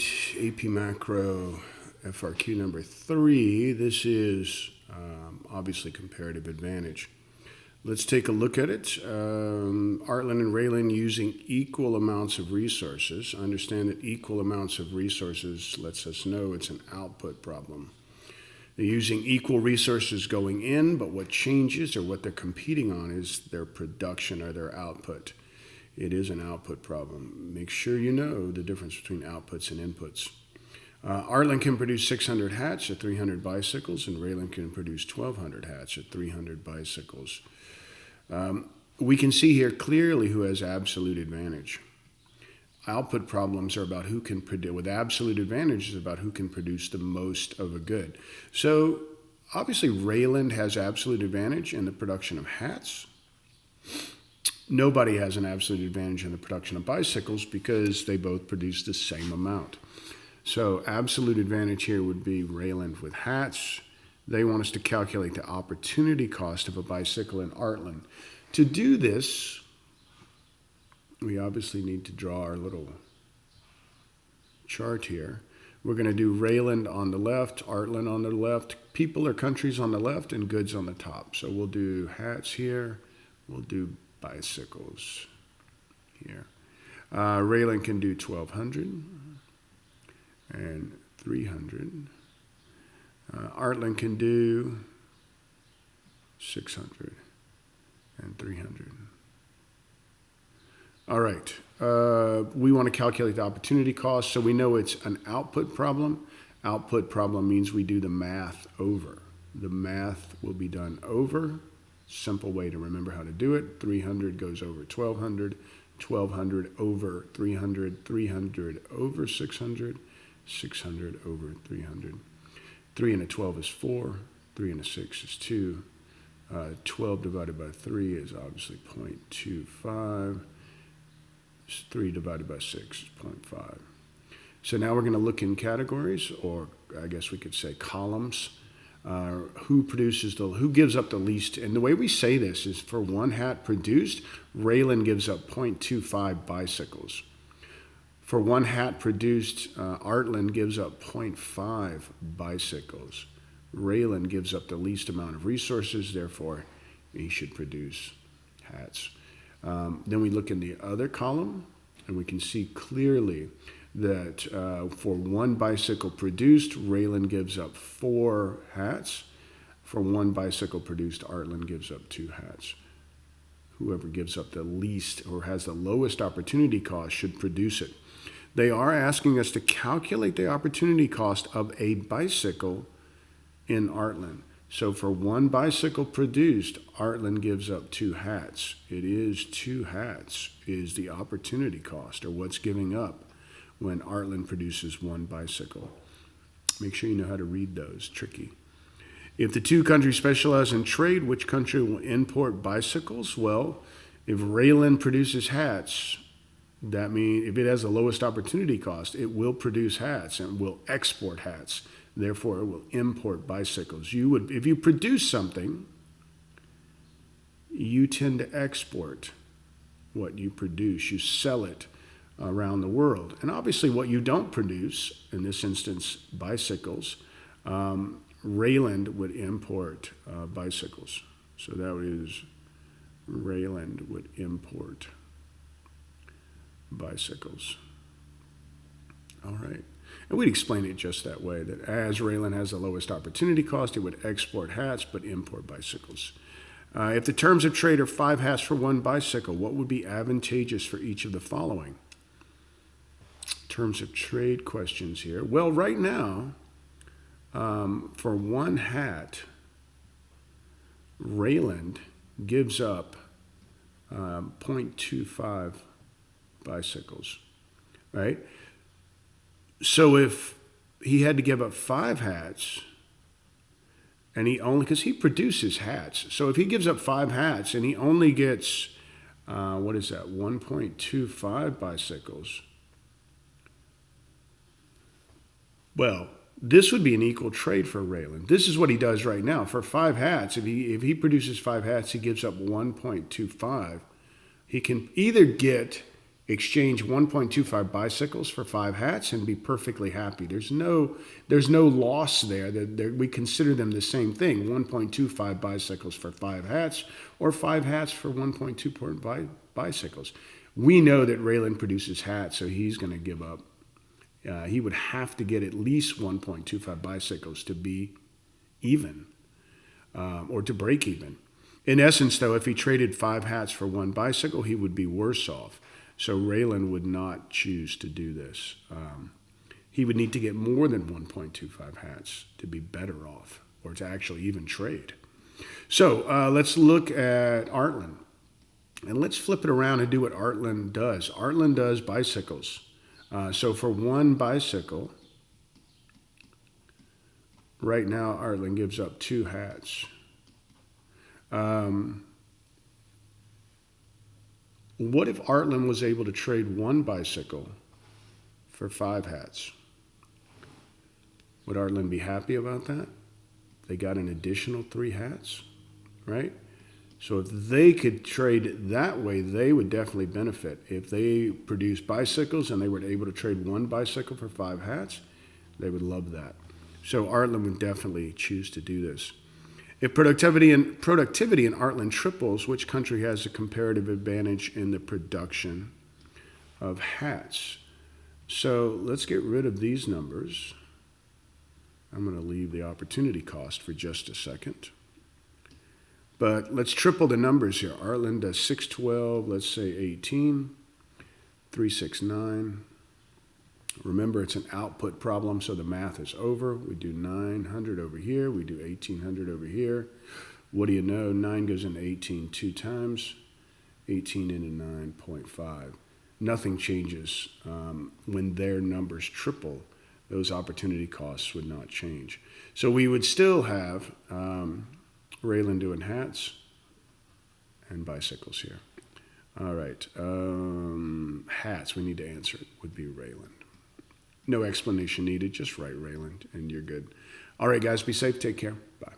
AP Macro FRQ number 3. This is obviously comparative advantage. Let's take a look at it. Artland and Raylan using equal amounts of resources. Understand that equal amounts of resources lets us know it's an output problem. They're using equal resources going in, but what changes or what they're competing on is their production or their output. It is an output problem. Make sure you know the difference between outputs and inputs. Artland can produce 600 hats at 300 bicycles, and Raylan can produce 1,200 hats at 300 bicycles. We can see here clearly who has absolute advantage. Output problems are about who can produce, with absolute advantage is about who can produce the most of a good. So obviously Raylan has absolute advantage in the production of hats. Nobody has an absolute advantage in the production of bicycles because they both produce the same amount. So absolute advantage here would be Raylan with hats. They want us to calculate the opportunity cost of a bicycle in Artland. To do this, we obviously need to draw our little chart here. We're going to do Raylan on the left, Artland on the left, people or countries on the left, and goods on the top. So we'll do hats here. We'll do bicycles here. Raylan can do 1,200 and 300. Artland can do 600 and 300. All right. We want to calculate the opportunity cost, so we know it's an output problem. Output problem means we do the math over. The math will be done over. Simple way to remember how to do it. 300 goes over 1,200. 1,200 over 300. 300 over 600. 600 over 300. 3 and a 12 is 4. 3 and a 6 is 2. 12 divided by 3 is obviously 0.25. 3 divided by 6 is 0.5. So now we're going to look in categories, or I guess we could say columns. Who gives up the least? And the way we say this is for one hat produced, Raylan gives up 0.25 bicycles. For one hat produced, Artland gives up 0.5 bicycles. Raylan gives up the least amount of resources, therefore he should produce hats. Then we look in the other column, and we can see clearly that for one bicycle produced, Raylan gives up 4 hats. For one bicycle produced, Artland gives up 2 hats. Whoever gives up the least or has the lowest opportunity cost should produce it. They are asking us to calculate the opportunity cost of a bicycle in Artland. So for one bicycle produced, Artland gives up 2 hats. It is 2 hats is the opportunity cost, or what's giving up when Artland produces one bicycle. Make sure you know how to read those. Tricky. If the 2 countries specialize in trade, which country will import bicycles? Well, if Raylan produces hats, that means if it has the lowest opportunity cost, it will produce hats and will export hats. Therefore, it will import bicycles. If you produce something, you tend to export what you produce. You sell it around the world. And obviously what you don't produce, in this instance, bicycles, Raylan would import bicycles. So that is Raylan would import bicycles. All right. And we'd explain it just that way, that as Raylan has the lowest opportunity cost, it would export hats but import bicycles. If the terms of trade are 5 hats for one bicycle, what would be advantageous for each of the following? Terms of trade questions here. Well, right now, for one hat, Raylan gives up 0.25 bicycles, right? So if he had to give up 5 hats, and because he produces hats, so if he gives up 5 hats and he only gets, 1.25 bicycles, well, this would be an equal trade for Raylan. This is what he does right now. For 5 hats, if he produces 5 hats, he gives up 1.25. He can either get exchange 1.25 bicycles for 5 hats and be perfectly happy. There's no loss there. We consider them the same thing, 1.25 bicycles for 5 hats or 5 hats for 1.2 bicycles. We know that Raylan produces hats, so he's going to give up. He would have to get at least 1.25 bicycles to be even or to break even. In essence, though, if he traded 5 hats for 1 bicycle, he would be worse off. So Raylan would not choose to do this. He would need to get more than 1.25 hats to be better off or to actually even trade. So let's look at Artland. And let's flip it around and do what Artland does. Artland does bicycles. So for 1 bicycle, right now Artland gives up 2 hats. What if Artland was able to trade 1 bicycle for 5 hats? Would Artland be happy about that? They got an additional 3 hats, right? So if they could trade it that way, they would definitely benefit. If they produce bicycles and they were able to trade 1 bicycle for 5 hats, they would love that. So Artland would definitely choose to do this. If productivity in Artland triples, which country has a comparative advantage in the production of hats? So let's get rid of these numbers. I'm going to leave the opportunity cost for just a second. But let's triple the numbers here. Artland does 612, let's say 18, 369. Remember, it's an output problem, so the math is over. We do 900 over here. We do 1800 over here. What do you know? 9 goes into 18 2 times. 18 into 9.5. Nothing changes. When their numbers triple, those opportunity costs would not change. So we would still have Raylan doing hats and bicycles here. All right. Hats, we need to answer it, would be Raylan. No explanation needed. Just write Raylan, and you're good. All right, guys, be safe. Take care. Bye.